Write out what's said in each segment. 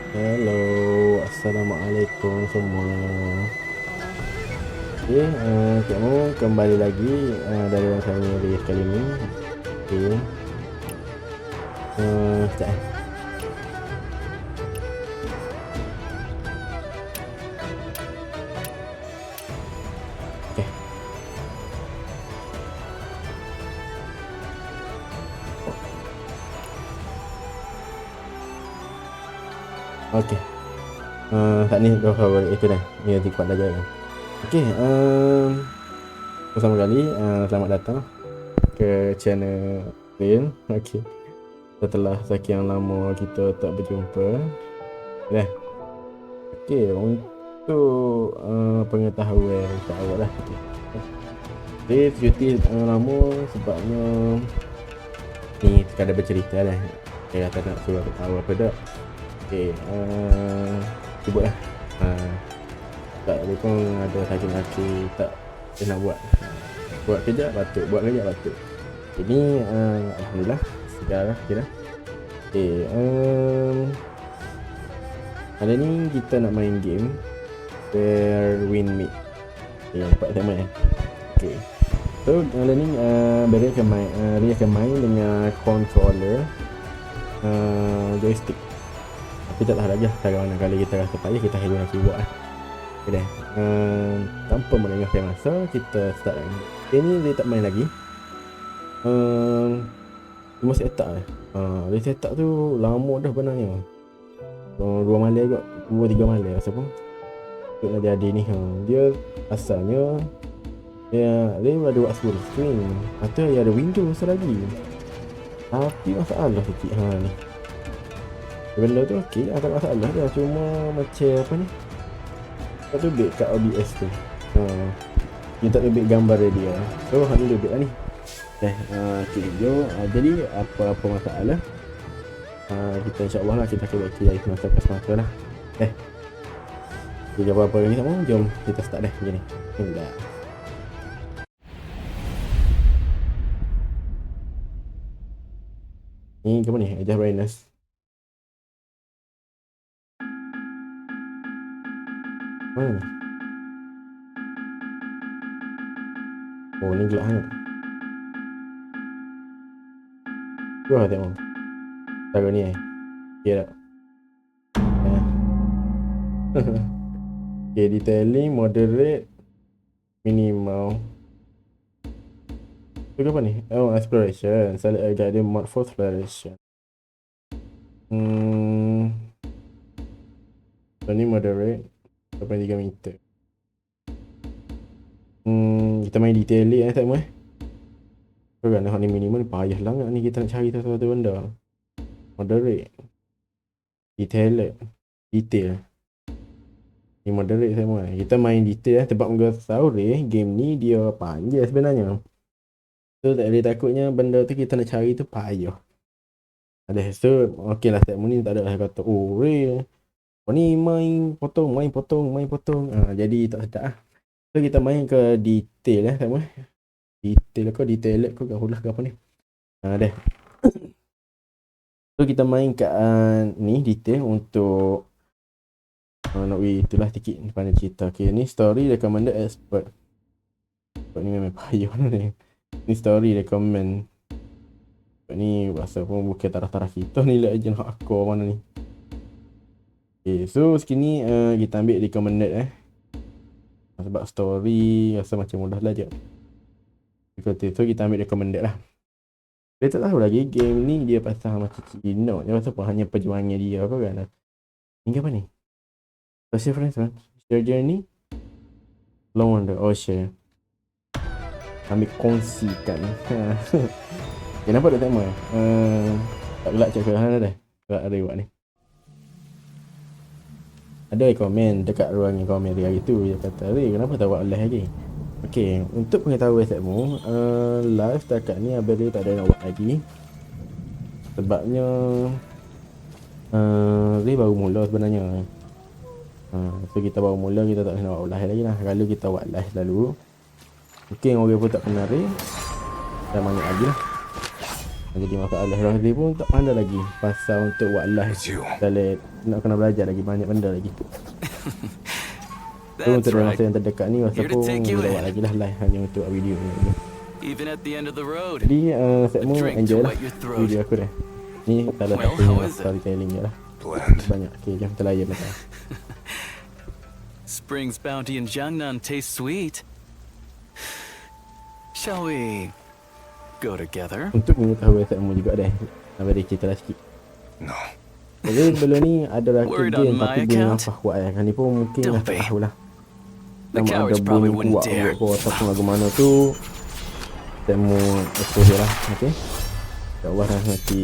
Hello, Assalamualaikum semua. Okay, kamu kembali lagi dari orang saya Ria kali ni. Okay, sekejap Okay, okay. Saat ni dah favorit itu dah. Ni nanti kuat dah jaya. Okay, pertama kali selamat datang ke channel Rin. Okay, setelah sekian lama kita tak berjumpa. Dah. Okay, untuk pengetahuan kat awak lah. Dia cuti lama sebabnya ni sekadar bercerita lah. Saya tak nak suruh aku tahu apa tak. Okay, cuba lah. Tak ada pun ada sakit-sakit tak dia nak buat. Buat kerja batuk, buat kerja batuk. Ini alhamdulillah sekarang kira. Okay, hari ni kita nak main game Fair Win Meet. Okay, nampak sama ya. Okay, so hari ni Barry akan main dengan controller joystick. Tapi tak tahu lagi lah cara mana. Kalau kita rasa payah kita guna keyboard lah. Okay dah, tanpa melengahkan masa kita start lagi. Okay, ni dia tak main lagi. Cuma setup lah. Dia setup tu lama dah sebenarnya. 2 malam kot, 2-3 malam rasa pun untuk nak jadi ni. Dia asalnya dia ada buat full screen atau dia ada Windows lagi. Tapi masalah sikit ni. Benda tu okey, tak masalah dia, cuma macam apa ni? Tak terbit kat OBS tu. Dia tak terbit gambar dia. So hang ni terbit lah ni. Okay, jom. Jadi apa-apa masalah kita insya-Allah lah kita akan buat dari semasa lah. Jadi apa-apa lagi sama, jom kita start dah macam ni. Bismillah. Ni ke mana ni? Adjust brightness. Mana ni? Oh, ni gelap sangat. Tu lah tengok. Cara ni okay tak? Okay, detailing, moderate, minimal. Tu apa ni? Oh, exploration. Select a guided mode for exploration. So ni moderate 8.3 meter. Kita main detailing tak mahu kan ni minimal payah lah ni kita nak cari satu benda. Moderate, detail. Ni moderate sama. Kita main detail sebab kita tahu game ni dia panjang sebenarnya. So tak ada takutnya benda tu kita nak cari tu payah. Ada so okey lah segmen ni tak ada lah kata ni main potong. Jadi tak sedap lah. So kita main ke detail sama. Detail ke gahulah ke apa ni. Dah. So kita main kat ni detail untuk nak itulah sikit pandai cerita. Okay, ni story recommended expert. Sebab ni memang payah ni. Ni story recommend. Sebab ni rasa pun bukan taraf-taraf kita ni lah agent hardcore mana ni. Okay, so sekini kita ambil recommended sebab story rasa macam mudah lah je. So kita ambil recommended lah. Dia tak tahu lagi game ni dia pasal macam Cina. Dia pasal pun hanya perjuangannya dia apa kan. Ini apa ni? Social friends man. Share journey. Long wonder. Oh share. Ambil kongsikan. Okay, nampak tak tema? Tak gelap cakap kan dah. Gelap ada buat ni. Ada komen dekat ruang komen dia hari tu. Dia kata, kenapa tak buat live lagi? Okay, untuk pengetahuan setmu, live setakat ni Abel tak ada nak buat lagi. Sebabnya Ray baru mula sebenarnya. So kita baru mula, kita tak nak buat live lagi lah. Kalau kita buat live lalu mungkin orang pun tak kenal Ray, dah banyak lagi lah. Jadi masalah Rosli pun tak pandai lagi pasal untuk buat live. Nak kena belajar lagi banyak benda lagi. So untuk dalam masa yang terdekat ni masa pun boleh buat lagi lah live hanya untuk video ni. Jadi saya mau enjoy lah video aku dah. Ni salah satu storytelling je lah. Banyak. Okay, jom kita layan lah. Spring's bounty in Jiangnan tastes sweet. Shall we go together? Untuk mengetahui saya mau juga dah. Nak beri cerita lah sikit. No. Jadi sebelum ni ada lelaki game tapi bunyi nafas kuat kan. Ni pun mungkin dah tak tahu lah. Sama ada bunyi kuat ke ataupun lagu mana tu. Saya mau expose lah. Okay. InsyaAllah dah nanti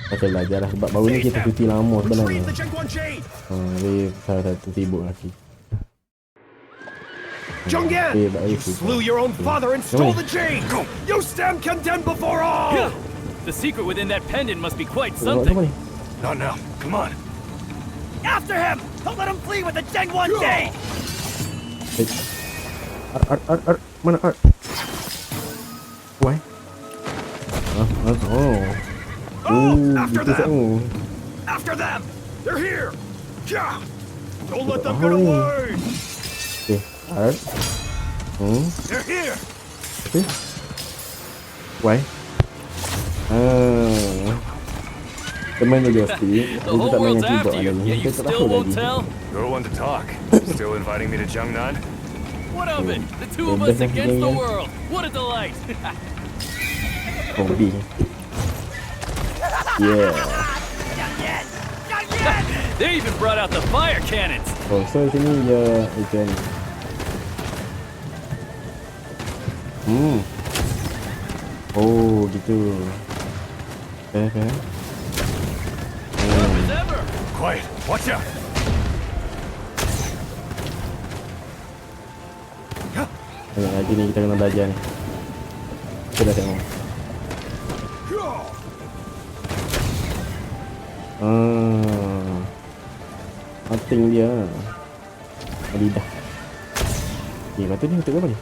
kita belajar lah. Sebab baru ni kita cuti lama sebenarnya. Jadi salah satu sibuk lagi. Zhongyan, you slew your own father and stole the jade! You stand condemned before all! The secret within that pendant must be quite something. Not now. Come on. After him! Don't let him flee with the Zhengguan jade! Art. Mana art? Why? After them! After them! They're here! Don't let them get away! Okay, art. They're here! Okay. Why? Teman dia Josti. The whole world's after you, yet you still won't tell? You're one to talk. Still inviting me to Jiangnan? What of it? The two of us against the world. What a delight! Zombie. Yeah. They even brought out the fire cannons. Oh, so sini dia ikan. Oh, gitu. Okay. Quiet. Watch out. Tengok lagi ni kita kena belajar ni. Kita dah tengok. Penting dia. Lidah. Okay, lepas tu ni untuk apa ni?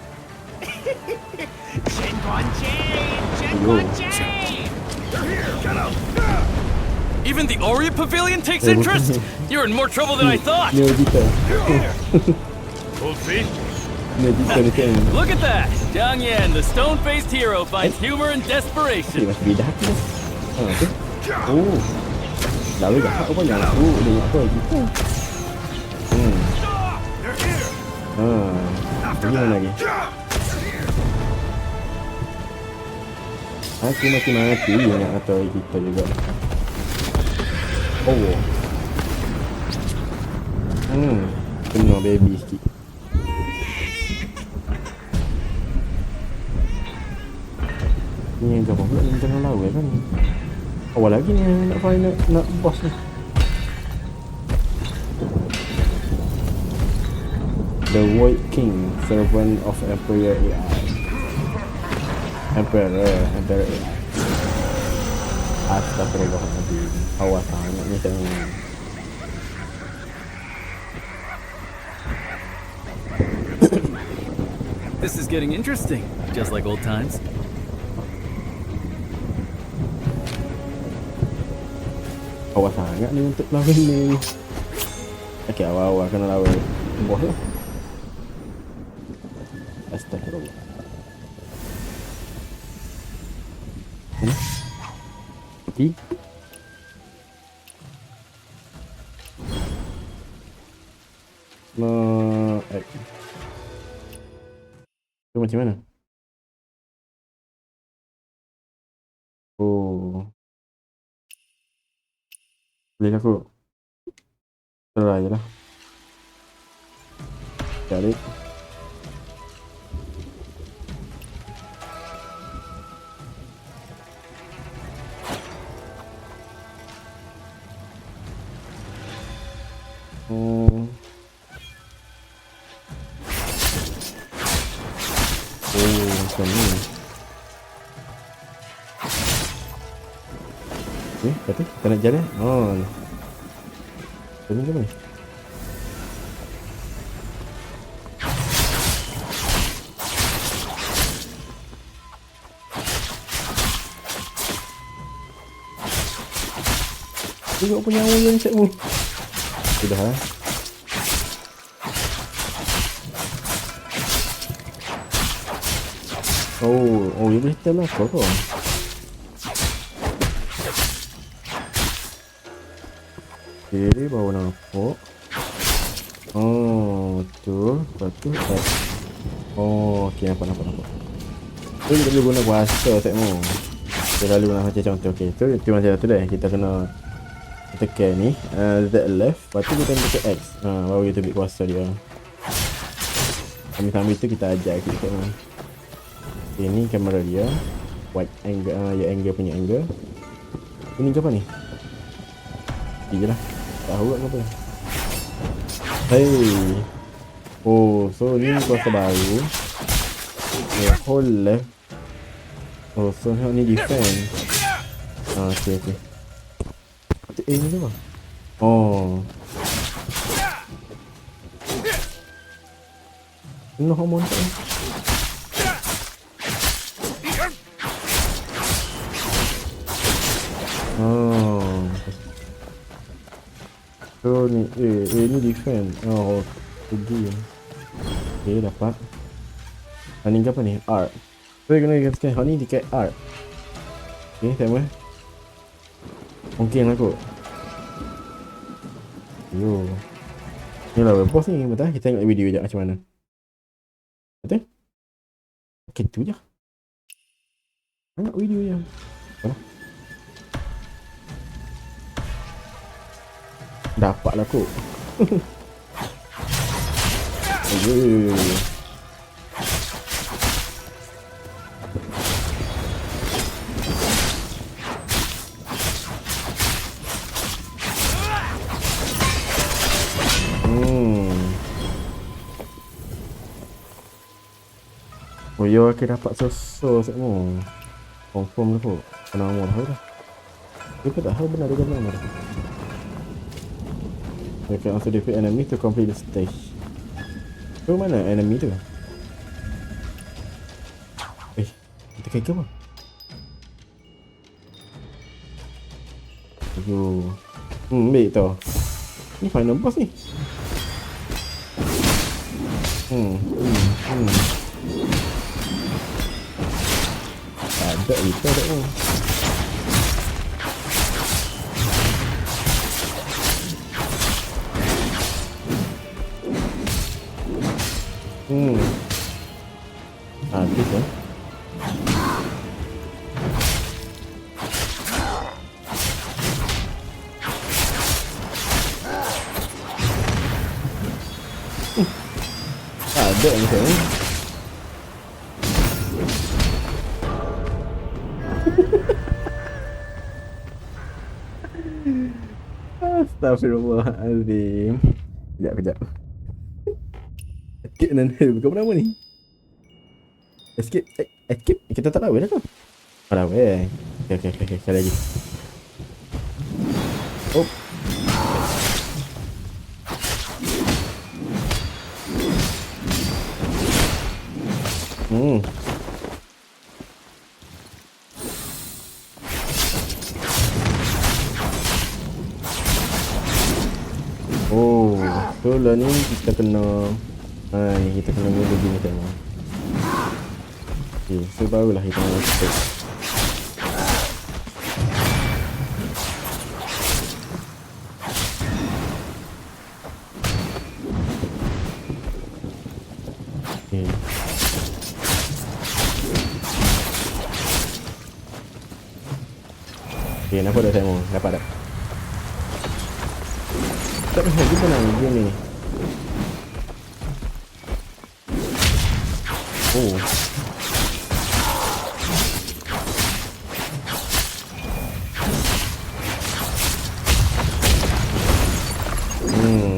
Even the Orient Pavilion takes interest? You're in more trouble than I thought. Cold feet? Look at that! Jiang Yan, the stone-faced hero, finds humor in desperation. Masih lidah tu. Okay. Oh. Lalu jahat apa yang aku dia ingat apa gitu. Gimana lagi? Aku mati ingat atau kita juga. Oh. Kena baby sikit. Ni yang gambar pula yang tengah lawa kan. Awal lagi ni nak find nak boss ni. The Void King, servant of Emperor AI. Emperor AI. Astagfirullahaladzim. Awas sangat ni tengok. This is getting interesting, just like old times. Awas sangat ni untuk lawan ni. Okay, awal-awal kena lawan boss lah. Astagfirullah. Okay. Itu macam mana? Oh. Boleh aku try je lah. Cari. Macam ni. Kata kita nak jalan. Ini ke mana? Tengok punya nyawa yang set mu. Sudah lah. Oh, dia boleh tell aku kau. Okay, baru nampak. Oh, betul. Lepas tu X. Oh, okay, nampak. Tu kita boleh guna kuasa set mu. Kita lalu guna macam contoh. Okay, tu macam tu dah. Kita kena tekan ni Z left. Lepas tu kita tekan X. Baru kita ambil kuasa dia. Sambil-sambil tu kita ajar kita set mu. Okay, ni kamera dia. Wide angle, ya angle punya angle. Ini ke apa ni? Okay je lah. Tahu tak apa. Hey. Oh, so ni kuasa baru. Okay, hold left. Oh, so ni defense. Okay. Ni tu apa? Oh. No hormone tak? Oh. So ni ni defense. Oh, pergi. Okay, dapat. Ni apa ni? Art. So kena tekan ni dekat art. Okay, sama. Mungkin aku. Yo. Ni lah boss ni, betul? Kita tengok video je macam mana. Betul? Okay, tu je. Tengok video je. Mana? Dapat lah aku. Ayo. Oh, yo aku dapat sosok semua. Confirm lah kot. Kena umur tahu dah. Dia pun tak tahu benar dia gambar mana. You can also defeat enemy to complete the stage. Tu mana enemy tu? Kita kaya ke apa? Aduh. Baik tau. Ni final boss ni. Ada kita tak tahu. Habis lah. Ada macam ni. Astaghfirullahaladzim. Kejap. Escape dan hell. Bukan nama ni. Escape. Kita tak tahu dah tu. Tak tahu Okay. Sekali lagi. Oh. Oh, so lah ni kita kena kita kena mula gini tengok. Okay, so barulah kita nak start. Okay, nampak dah saya mau dapat tak? Tak boleh lagi pun nak game ni. Oh.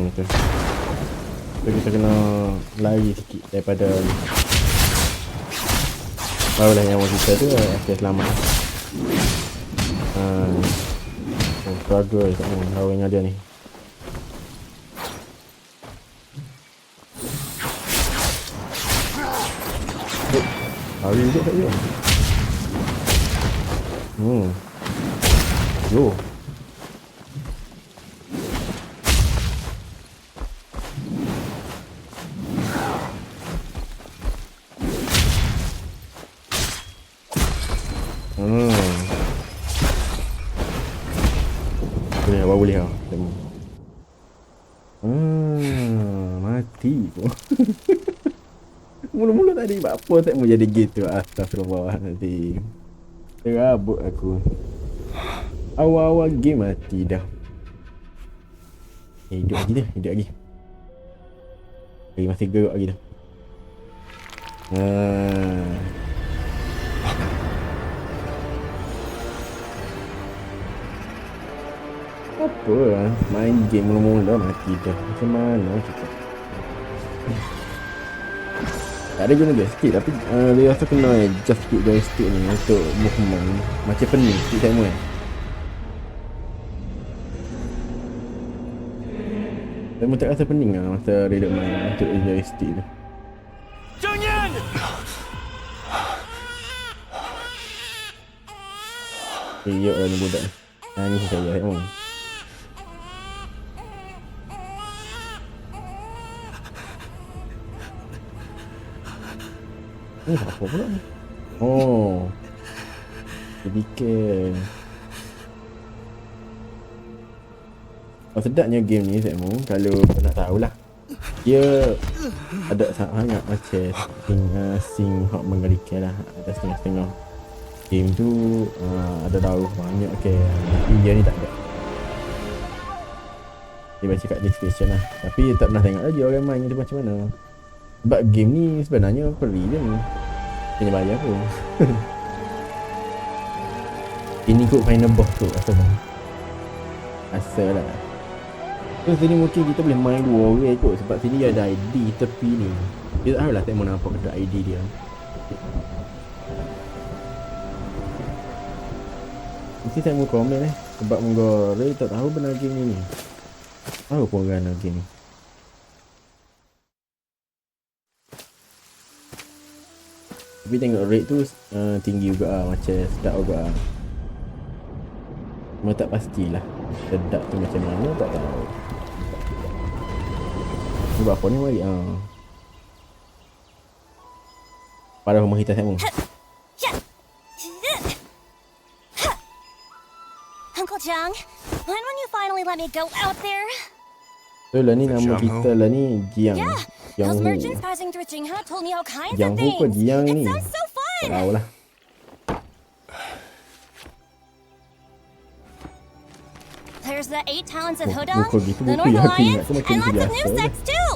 Okay. So kita kena lari sikit daripada barulah nyawa kita tu okay, selamat. Struggle kat mana lawan yang ada ni. Lari juga tak dia. Yo. Boleh lah. Mati tu. Mula-mula tadi buat apa tak mau jadi gitu. Astagfirullahaladzim. Terabut aku. Awal-awal game mati dah. Hidup lagi. Masih gerak lagi dah. Apa lah, main game mula-mula mati dah. Macam mana kita? Tak ada guna joystick tapi dia rasa kena adjust sikit joystick ni untuk movement. Macam pening sikit saya main. Saya pun tak rasa pening lah masa dia main untuk joystick tu. Zhongyan! Keyok lah ni budak ni. Ni saya pun. Ni apa pula ni? Oh. Dia fikir. Sedapnya game ni Sekmo, kalau kau nak tahulah. Dia ada sangat macam sing hak mengerikan lah. Ada setengah-setengah game tu ada tahu banyak tapi dia ni tak ada. Dia baca kat description lah. Tapi tak pernah tengok lagi orang main dia macam mana. Sebab game ni sebenarnya free je ni. Kena bayar pun. Ini kot final boss tu asal lah. So sini mungkin kita boleh main 2 orang kot. Sebab sini ada ID tepi ni. Dia tak tahulah Sekmo nampak ada ID dia. Mesti Sekmo komen sebab menggore tak tahu benar game ni. Tahu pun benar game ni. Tapi tengok rate tu tinggi juga lah. Macam sedap juga lah. Cuma tak pastilah sedap tu macam mana tak tahu. Sebab apa ni mari pada rumah kita Sekmo. Uncle Jiang, when will you finally let me go out there? So lah ni nama kita lah ni Jiang. Yeah, those merchants passing through Jingha told me all kinds of Jiang Hu things. ke Jiang It ni? sounds so Tak fun. tahu lah. There's the 8 talents of Oh, Hodong, muka gitu the buku North yang aku Alliance, ingat tu macam and lots of biasa new je. sects too.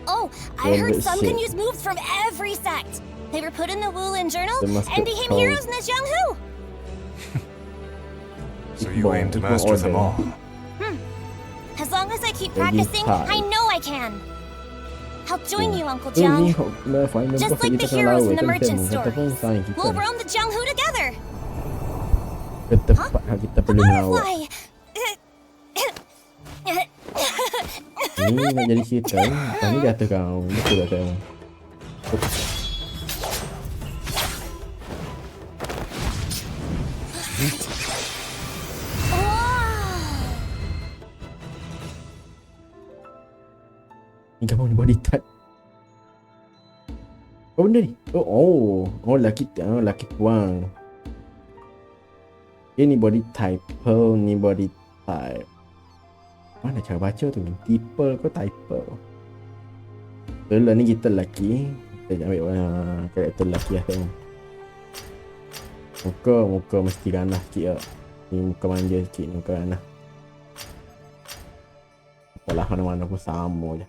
Oh, I Well, heard let's some can see. use moves from every sect. They were put in the Wulin Journal They must and get became told. heroes in the Jianghu. So you Bon, aim to it's master not them order. all. As long as I keep Very practicing, hard. I know I can. I'll join you, Uncle So ni Jiang. lah final Just boss like kita the kena heroes lawan in the kan merchant Sekmo. Ataupun stories. saing kita. We'll roam the Jianghu together. Ke tempat yang kita perlu melawat. Butterfly. Ni nak jadi cerita ni. Tadi dia kata kau. Betul tak Sekmo? Ni kamu ni body type. Apa benda ni? Oh laki tuang. Ini body type. Ni body type. Mana cara baca tu? Tipe ke type? Betul ni kita lelaki. Kita ambil karakter lelaki lah tengok. Muka mesti ganah sikit lah. Ni muka manja sikit ni muka ganah. Apalah mana-mana pun sama je.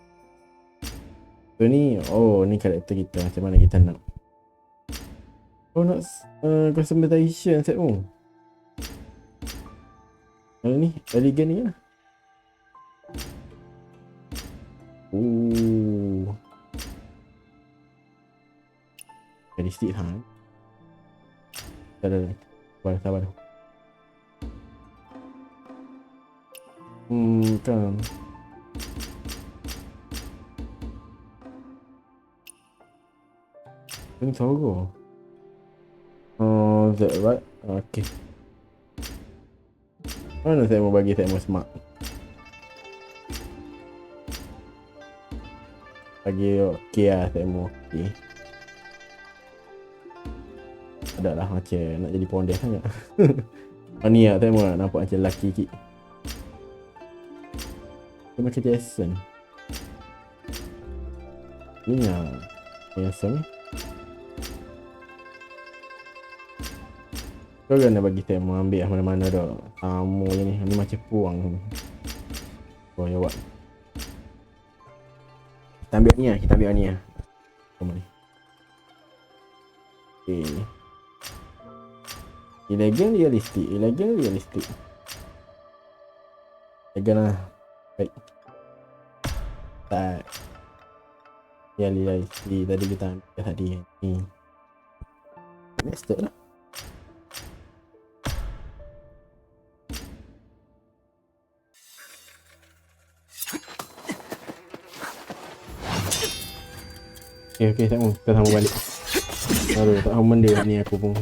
So ni, ni karakter kita macam mana kita nak. Nak customization set pun. Ni elegant ni lah. Jadi sikit ha. Sabar. Kan. Ini sorok. Is that right? Okay. Mana saya mau bagi saya mau smart? Bagi okey lah saya mau okey. Ada lah macam nak jadi pondes sangat. ni lah tengok lah, nampak macam lelaki sikit. Dia macam Jason. Ni lah Jason ni. Kau kena bagi temu ambil mana-mana dah. Tamu je ni. Ni macam puang. Oh ya buat. Kita ambil ni lah. Kita ambil ni lah. Come ni. Okay. Illegal realistic. Illegal realistic. Illegal lah. Baik. Tak. Ya realistic. Tadi kita ambil tadi. Ni. Next step lah. Okay, tak mau. Kita sama balik. Aduh, tak tahu benda ni aku pun.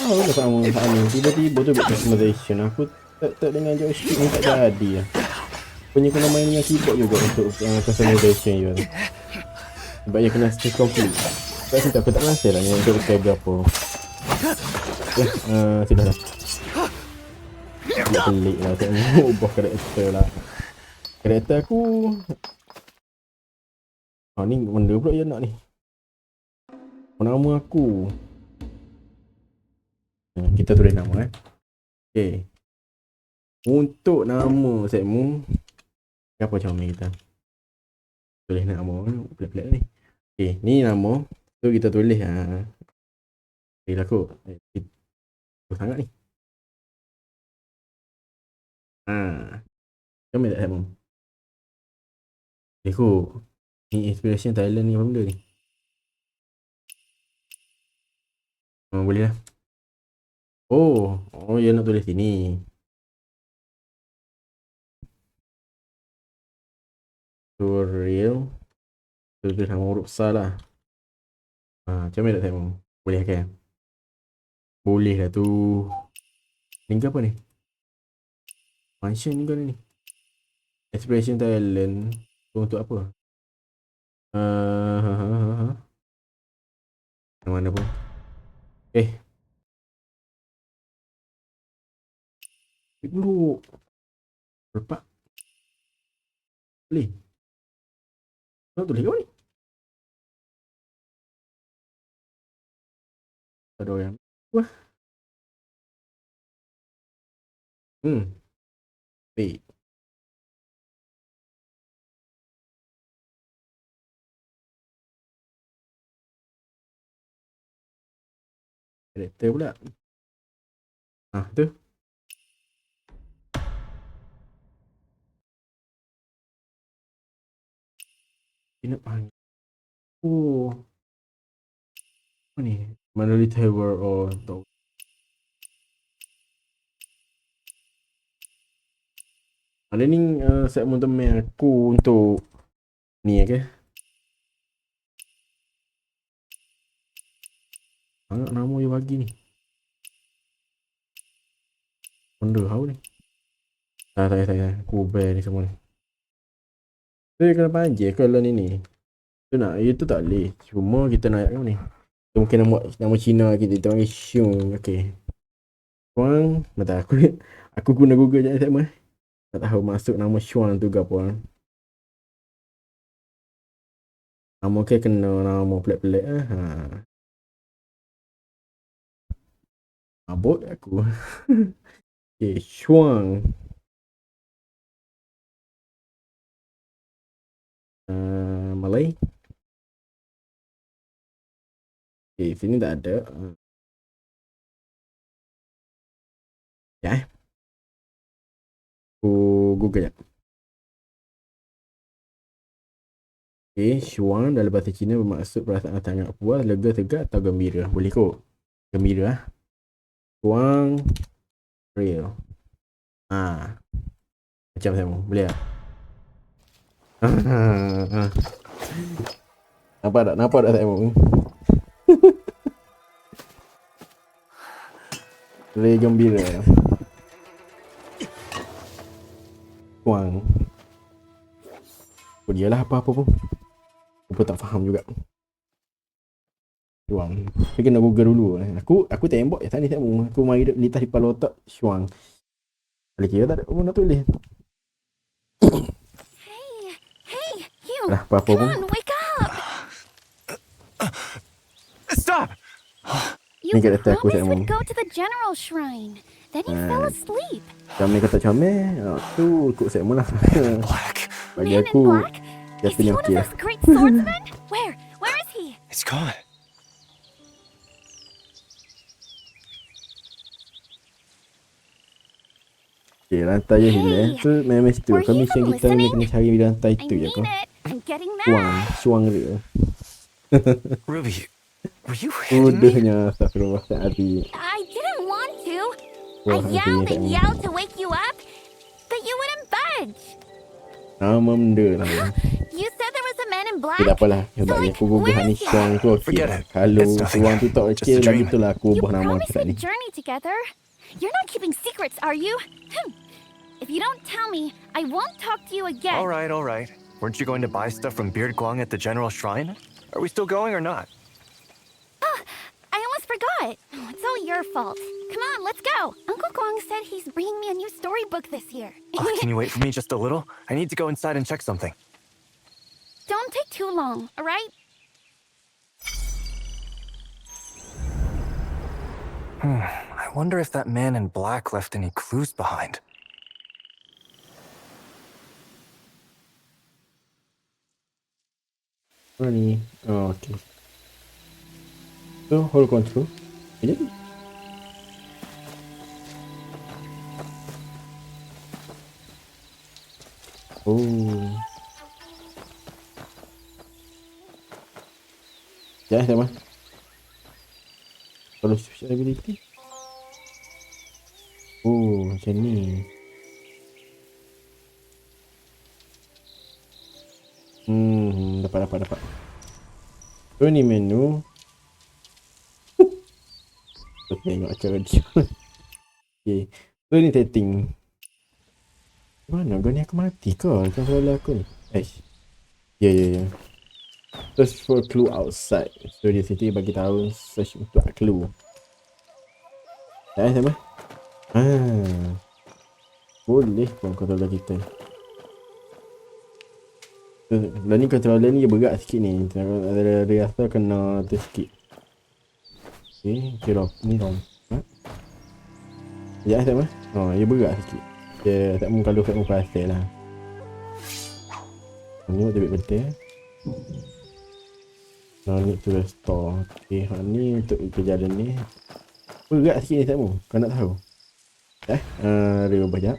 Oh, dah tak mau tak ni. Tiba-tiba tu buat customization. Aku tak dengan joystick ni tak jadi lah. Punya kena main dengan keyboard juga untuk customization je. Sebab dia kena stay complete. Sebab tu aku tak rasa lah ni untuk pakai berapa. Sudah dah. Pelik lah tak mau ubah karakter lah. Karakter aku ni benda pula dia nak ni. Nama aku kita tulis nama Okay. Untuk nama segmen apa macam ni kita tulis nama pelik-pelik ni. Okay, ni nama tu kita tulis okay lah kot sangat ni. Kami tak sama. Ikut ni inspiration Thailand ni apa benda ni? Boleh lah. Oh, dia nak tulis sini. Tutorial. Tulis nama huruf besar lah. Macam mana tak sama? Boleh kan? Boleh lah tu. Link apa ni? Function ni ni. Expression Thailand untuk apa? Yang mana pun. Dulu. Lepak. Boleh. Kau tulis kau ni? Ada orang. Wah. Baik. Karakter pula. Tu. Dia nak panggil. Apa ni? Monolith Tower atau ada ni segmen teman aku untuk ni ke? Banyak nama dia bagi ni. Benda how ni? Tak. Aku bear ni semua ni. Dia kena panggil kalau ni. Tu nak, itu tak boleh. Cuma kita nak ayatkan ni. Kita mungkin nama Cina kita panggil Xiong. Okay. Korang, bentar aku guna Google je segmen. Tak tahu masuk nama Xuan tu ke apa. Nama ke kena nama pelik-pelik Mabuk aku. Okay, Xuan. Malay. Okay, sini tak ada. Aku Google je. Okay, Xuan dalam bahasa Cina bermaksud perasaan sangat puas, lega, tegak atau gembira. Boleh kot. Gembira Xuan real. Macam saya mau. Boleh tak? Nampak tak saya mau? Lega gembira. Xuan. Dia lah apa-apa pun. Aku Aku tak faham juga. Shuang. Aku kena Google dulu. Aku tembok je tadi temu. Aku mari lintas di kepala otak Shuang. Boleh kira tak ada pun nak tulis. Hey, you! Dah apa-apa Come pun. on, wake up! Stop! You Ni kat atas aku promised tak we'd mau. go to the general shrine. Then you fell asleep. Comel kata comel. Tu ikut saya mula. Black. Bagi Man in aku black? dia Is he punya one of okey lah. those great swordsmen? Where is he? It's gone. Okay, rantai je hilang. Tu memang situ. were Kau you mission even kita ni kena listening? cari rantai I tu je mean kau. it. I'm getting Shuang. mad. Shuang dia. Ruby, were you hitting me? Udahnya astagfirullahaladzim. I didn't want to. Wah, I yelled nanti and tak yelled to wake you up, but you wouldn't budge. Nama benda lah. You said there was a man in Okay, black. tak apalah. Sebab So, ni like, aku Google where ni is he? Shuang tu okey. Forget lah. it. Kalau It's nothing. Shuang tu tak Just okey a lagi dream. tu lah aku You ubah nama promised aku kat we'd ni. journey together. You're not keeping secrets, are you? If you don't tell me, I won't talk to you again. All right. Weren't you going to buy stuff from Beard Guang at the General Shrine? Are we still going or not? I almost forgot. It's all your fault. Come on, let's go. Uncle Guang said he's bringing me a new storybook this year. Can you wait for me just a little? I need to go inside and check something. Don't take too long, all right? I wonder if that man in black left any clues behind. Mana ni? Oh, okey. So, hold control. Jadi. Oh. Ya, sama. Kalau special ability. Oh, macam ni. Dapat. So ni menu. Aku tengok cara dia. Okay. So ni setting. Mana kau ni aku mati ke? Macam soalan aku ni. Ya. Search for clue outside. So di situ bagi tahu search untuk clue. Sama? Boleh pun controller kita. Dan ni controller ni dia berat sikit ni. Ada rasa kena tu sikit. Okay, ni lompat. Sekejap sama? Dia berat sikit. Dia tak mungkin kalau tak mungkin pasal lah. Ni lebih betul. Ni tu restore. Okay, ni untuk perjalanan ni. Berat sikit ni tak mungkin. Kau nak tahu? Reba banyak.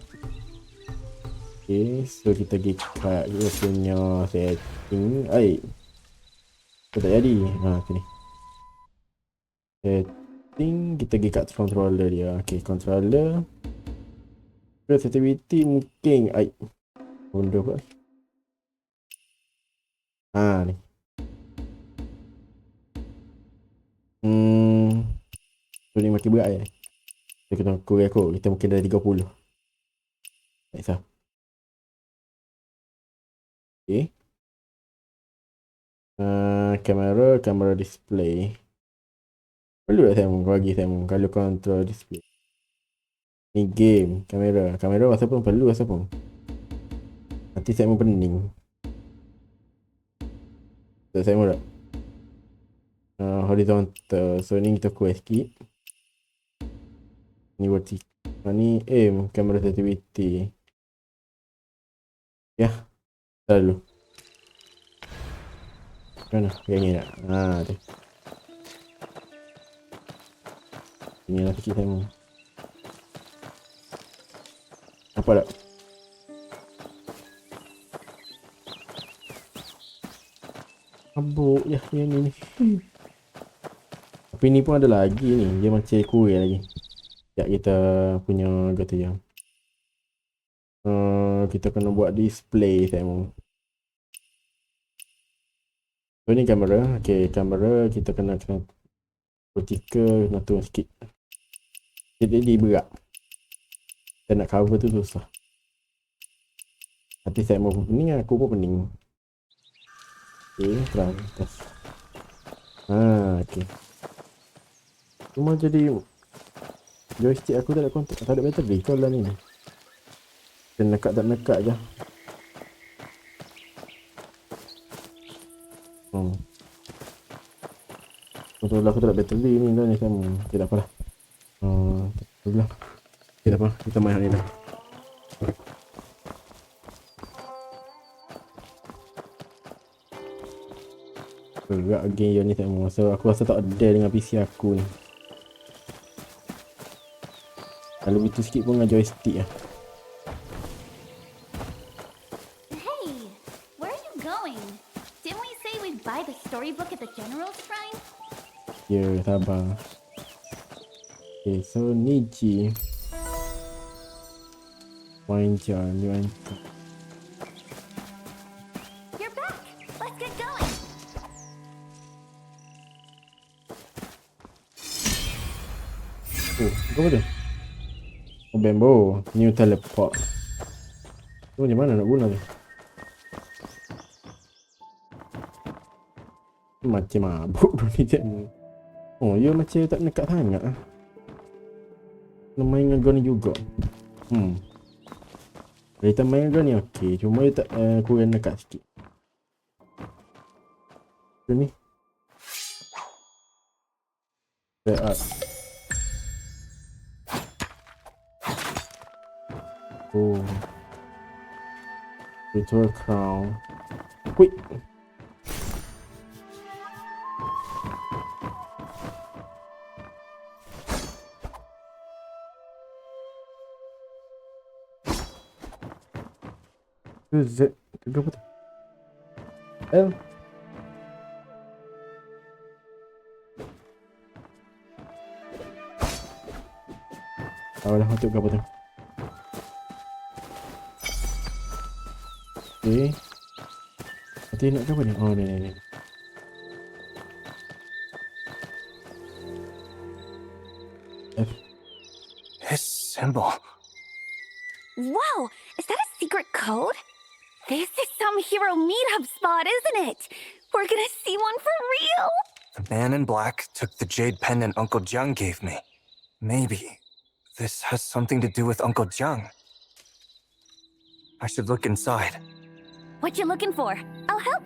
Okay, so kita pergi kat dia punya setting. Kau tak jadi. Sini. Setting, kita pergi kat controller dia. Okay, controller. Sensitivity mungkin. Benda apa? Ni. So ni makin berat je. So kita kurang aku. Kita mungkin dah 30. Tak kisah. Okay. Kamera display. Perlu tak saya bagi saya kalau control display. Ni game, kamera masa pun perlu masa pun. Nanti saya pening. So saya mula. Horizontal. So ni kita kuat sikit. Ni vertical. Ni aim, kamera sensitivity. Ya. Lalu. Mana? Yang ni nak. Tu. Ini lah sikit saya. Apa tak? Abuk je yang ni. Tapi ni pun ada lagi ni. Dia macam kurang lagi. Sekejap kita punya kata je. Kita kena buat display saya mahu. So ni kamera. Okay, kamera kita kena vertical, kena turun sikit. Jadi berat. Saya nak cover tu susah. Nanti saya mau pening, aku pun pening. Okay, terang atas. Okay. Cuma jadi joystick aku tak ada kontak, tak ada bateri kau lah ni. Dan nekat tak nekat je. Betul lah aku tak ada bateri ni dah ni sama. Okay, tak apalah. Betul lah. Okay, tak apa. Kita main hal ni dah. Gerak game yang ni tak mahu. So aku rasa tak ada dengan PC aku ni. Kalau begitu sikit pun dengan joystick lah. Hey, where are you going? Didn't we say we'd buy the storybook at the General Shrine? Ya, sabar. Okay, so Niji. Wanja, ni Wanja. You're back. Let's get going. Oh, apa tu? Oh, Bambo. New teleport. Tu macam mana nak guna tu? Macam mabuk tu ni je. Oh, ya macam tak nekat sangat lah. Nak main dengan gun ni juga. Kita main dengan gun ni okey. Cuma dia tak kurang nekat sikit. Tu ni. Set up. Oh. Ritual crown. Quick. Z. Itu apa tu? L. Dah masuk ke apa tu? Okay. Nanti nak ke apa ni? Oh, ni. F. His symbol. Whoa, is that a secret code? This is some hero meetup spot, isn't it? We're gonna see one for real. The man in black took the jade pendant Uncle Jiang gave me. Maybe this has something to do with Uncle Jiang. I should look inside. What you looking for? I'll help.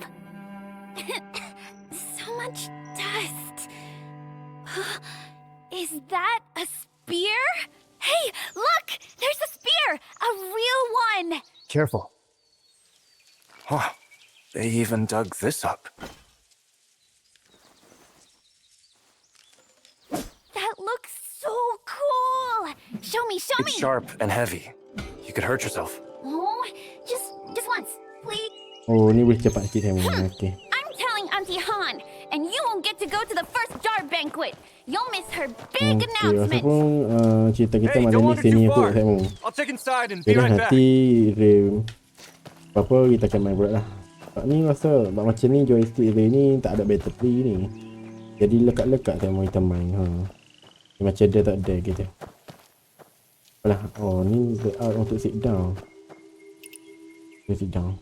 So much dust. Is that a spear? Hey, look! There's a spear! A real one! Careful. Huh. They even dug this up. That looks so cool! Show me! It's sharp and heavy. You could hurt yourself. Oh, just once, please. Oh, ni boleh cepat sikit saya main. Okay. I'm telling Auntie Han, and you won't get to go to the first jar banquet. You'll miss her big Okay, rasa announcement. pun cerita kita Hey, malam don't ni wander sini too untuk far. saya mahu. I'll check inside and be Okay dah, right back. nanti apa kita akan main pula lah. Sebab ni rasa macam ni joystick dia ni tak ada bateri ni. Jadi lekat-lekat saya mahu kita main. Dia macam dia tak ada gitu. Alah, oh ni layout untuk sit down. Dia sit down.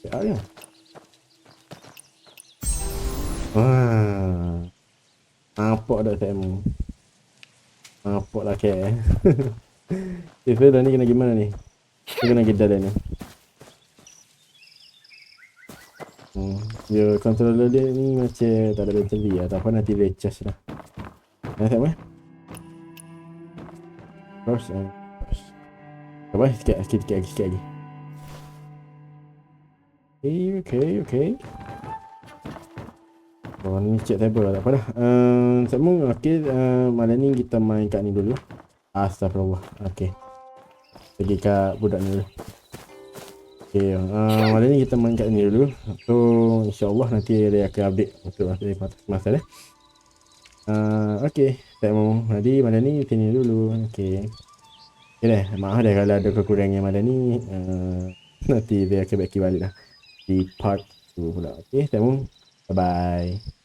Layout ya. Nampak tak saya mahu. Nampak lah ke. Feel dah ni kena gimana ni? Dia kena gedar dah ni. Ya, controller dia ni macam tak ada bateri lah. Tak apa, nanti dia charge lah. Nak tengok eh? First and first. Apa? Sikit lagi. Okay. Oh, ni check table lah. Tak apa dah. Semua okay. Malam ni kita main kat ni dulu. Astagfirullah. Okay. Pergi kat budak ni dulu. Okay. Malam ni kita main kat ni dulu. So, insyaAllah nanti dia akan update untuk masa dah. Okay. Tak mau. Jadi malam ni sini dulu. Okay. Okay dah. Maaf dah kalau ada kekurangan malam ni. Nanti dia akan balik lah. Di part 2 pula. Okay. Tak mau. Bye-bye.